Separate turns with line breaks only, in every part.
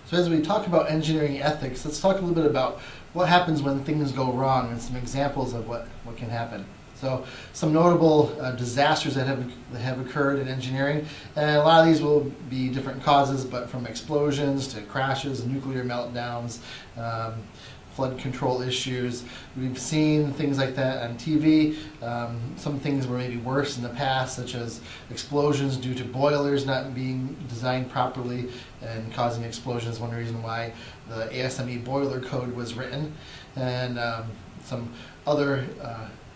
So as we talk about engineering ethics, let's talk a little bit about what happens when things go wrong and some examples of what can happen. So some notable disasters that have occurred in engineering, and a lot of these will be different causes, but from explosions to crashes, nuclear meltdowns, flood control issues. We've seen things like that on TV. Some things were maybe worse in the past, such as explosions due to boilers not being designed properly and causing explosions. One reason why the ASME boiler code was written, and some other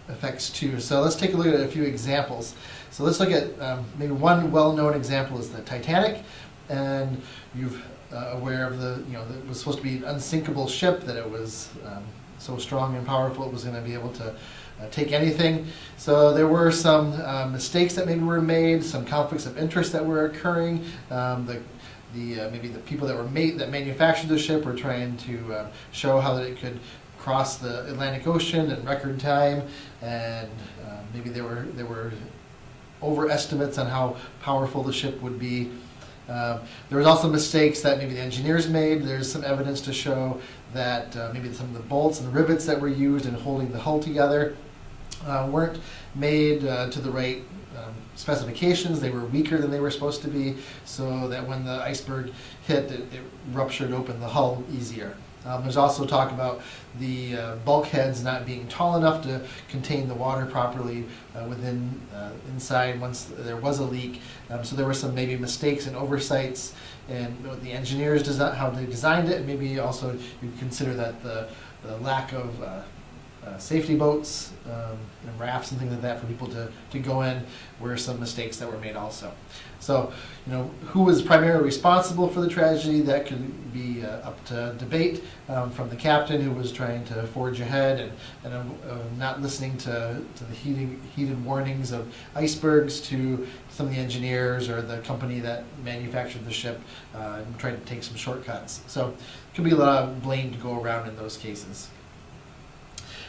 effects too. So let's take a look at a few examples. So let's look at maybe one well-known example is the Titanic, and you've aware of that it was supposed to be an unsinkable ship, that it was so strong and powerful it was going to be able to take anything. So there were some mistakes that maybe were made, some conflicts of interest that were occurring. Maybe the people that manufactured the ship were trying to show how that it could cross the Atlantic Ocean in record time, and maybe there were overestimates on how powerful the ship would be. There was also mistakes that maybe the engineers made. There's some evidence to show that maybe some of the bolts and rivets that were used in holding the hull together weren't made to the right specifications. They were weaker than they were supposed to be, so that when the iceberg hit, it ruptured open the hull easier. There's also talk about the bulkheads not being tall enough to contain the water properly inside once there was a leak. So there were some maybe mistakes and oversights in the engineers how they designed it, and maybe also you consider that the lack of safety boats and rafts and things like that for people to go in were some mistakes that were made also. So, who was primarily responsible for the tragedy? That could be up to debate, from the captain who was trying to forge ahead and not listening to the heated warnings of icebergs, to some of the engineers or the company that manufactured the ship and tried to take some shortcuts. So it could be a lot of blame to go around in those cases.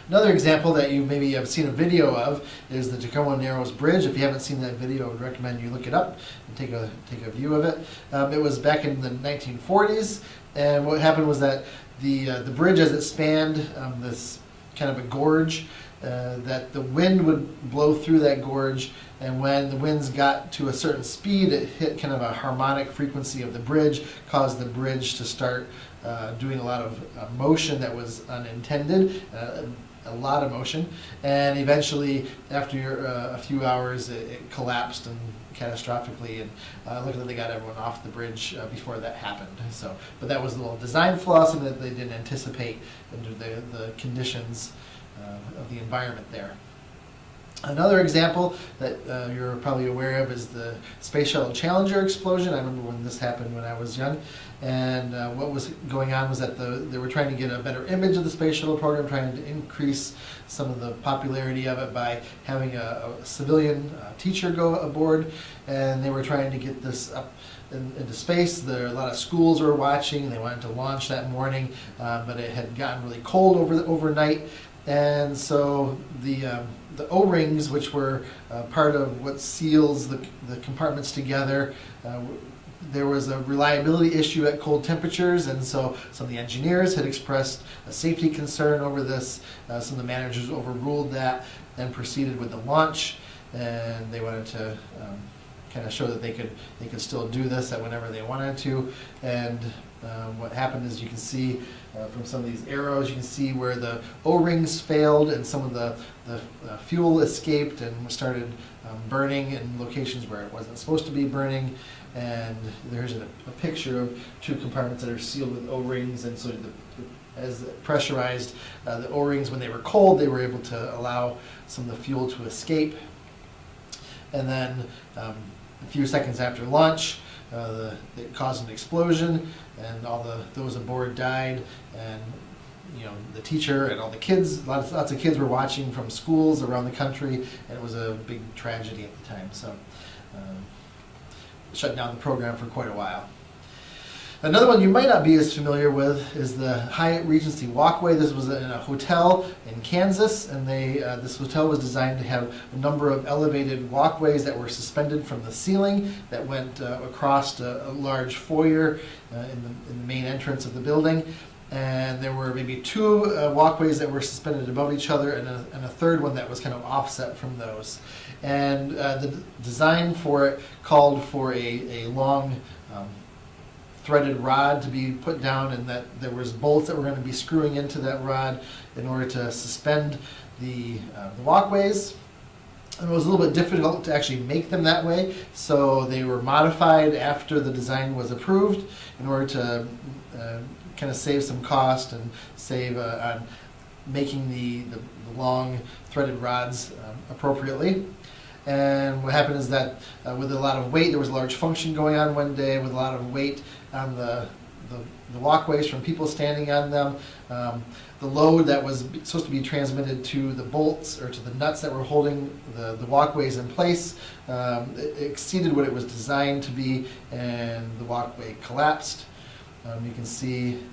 Another example that you maybe have seen a video of is the Tacoma Narrows Bridge. If you haven't seen that video, I would recommend you look it up and take a view of it. It was back in the 1940s, and what happened was that the bridge, as it spanned this kind of a gorge, that the wind would blow through that gorge, and when the winds got to a certain speed, it hit kind of a harmonic frequency of the bridge, caused the bridge to start doing a lot of motion that was unintended. A lot of motion, and eventually after a few hours it collapsed and catastrophically, and luckily they got everyone off the bridge before that happened. So, but that was a little design flaw, something that they didn't anticipate under the conditions of the environment there. Another example that you're probably aware of is the Space Shuttle Challenger explosion. I remember when this happened when I was young, and what was going on was that they were trying to get a better image of the Space Shuttle program, trying to increase some of the popularity of it by having a civilian teacher go aboard, and they were trying to get this up into space. A lot of schools were watching. They wanted to launch that morning, but it had gotten really cold overnight, and so the O-rings, which were part of what seals the compartments together, there was a reliability issue at cold temperatures, and so some of the engineers had expressed a safety concern over this. Some of the managers overruled that and proceeded with the launch, and they wanted to kind of show that they could still do this at whenever they wanted to. And what happened is, you can see from some of these arrows, you can see where the O-rings failed and some of the fuel escaped and started burning in locations where it wasn't supposed to be burning. And there's a picture of two compartments that are sealed with O-rings, and so as pressurized, the O-rings, when they were cold, they were able to allow some of the fuel to escape. And then a few seconds after launch, it caused an explosion, and those aboard died, and the teacher and all the kids, lots of kids were watching from schools around the country, and it was a big tragedy at the time. So shut down the program for quite a while. Another one you might not be as familiar with is the Hyatt Regency Walkway. This was in a hotel in Kansas, and this hotel was designed to have a number of elevated walkways that were suspended from the ceiling that went across a large foyer in the main entrance of the building. And there were maybe 2 walkways that were suspended above each other, and a third one that was kind of offset from those. And the design for it called for a long threaded rod to be put down, and that there was bolts that were going to be screwing into that rod in order to suspend the walkways. And it was a little bit difficult to actually make them that way, so they were modified after the design was approved in order to kind of save some cost and save on making the long threaded rods appropriately. And what happened is that with a lot of weight, there was a large function going on one day with a lot of weight on the walkways from people standing on them. The load that was supposed to be transmitted to the bolts or to the nuts that were holding the walkways in place it exceeded what it was designed to be, and the walkway collapsed. You can see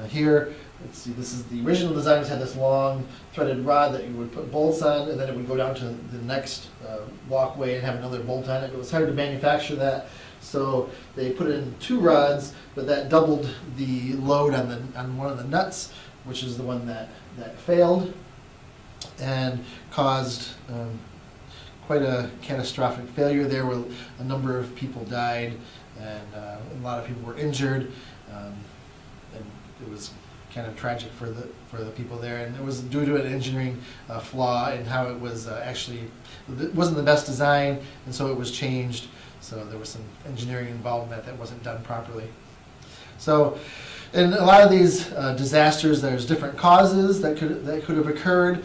here, let's see, this is the original design. It had this long threaded rod that you would put bolts on, and then it would go down to the next walkway and have another bolt on it. It was hard to manufacture that, so they put in 2 rods, but that doubled the load on one of the nuts, which is the one that failed and caused quite a catastrophic failure there, where a number of people died and a lot of people were injured. And it was kind of tragic for the people there, and it was due to an engineering flaw in how it was it wasn't the best design, and so it was changed. So there was some engineering involvement that wasn't done properly. So in a lot of these disasters, there's different causes that could have occurred.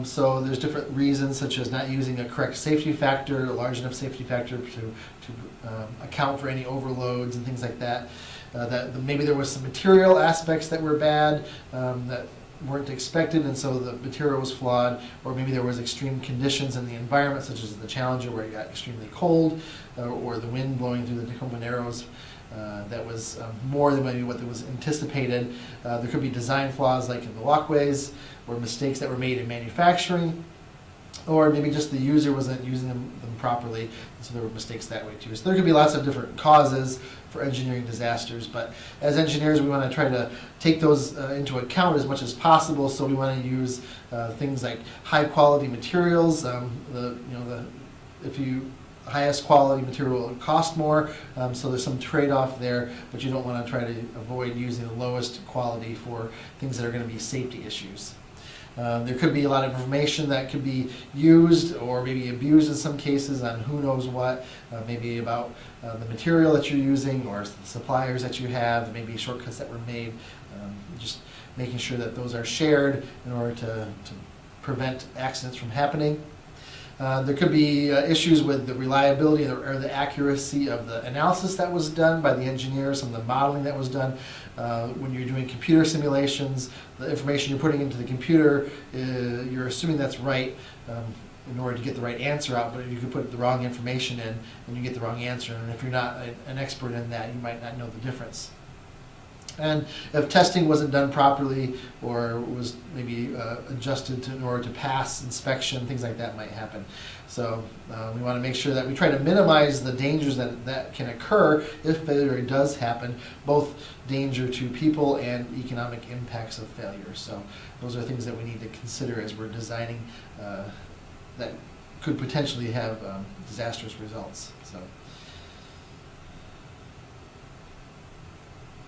So there's different reasons, such as not using a correct safety factor, a large enough safety factor to account for any overloads and things like that. That maybe there was some material aspects that were bad that weren't expected, and so the material was flawed, or maybe there was extreme conditions in the environment, such as the Challenger, where it got extremely cold, or the wind blowing through the Tacoma Narrows that was more than maybe what was anticipated. There could be design flaws like in the walkways, or mistakes that were made in manufacturing, or maybe just the user wasn't using them properly, so there were mistakes that way too. So there could be lots of different causes for engineering disasters, but as engineers we want to try to take those into account as much as possible. So we want to use things like high quality materials. Highest quality material will cost more, so there's some trade-off there, but you don't want to try to avoid using the lowest quality for things that are going to be safety issues. There could be a lot of information that could be used or maybe abused in some cases on who knows what, maybe about the material that you're using or the suppliers that you have, maybe shortcuts that were made. Just making sure that those are shared in order to prevent accidents from happening. There could be issues with the reliability or the accuracy of the analysis that was done by the engineers, some of the modeling that was done. When you're doing computer simulations, the information you're putting into the computer, you're assuming that's right in order to get the right answer out, but you could put the wrong information in and you get the wrong answer, and if you're not an expert in that, you might not know the difference. And if testing wasn't done properly or was maybe adjusted in order to pass inspection, things like that might happen. So we want to make sure that we try to minimize the dangers that can occur if failure does happen, both danger to people and economic impacts of failure. So those are things that we need to consider as we're designing that could potentially have disastrous results. So.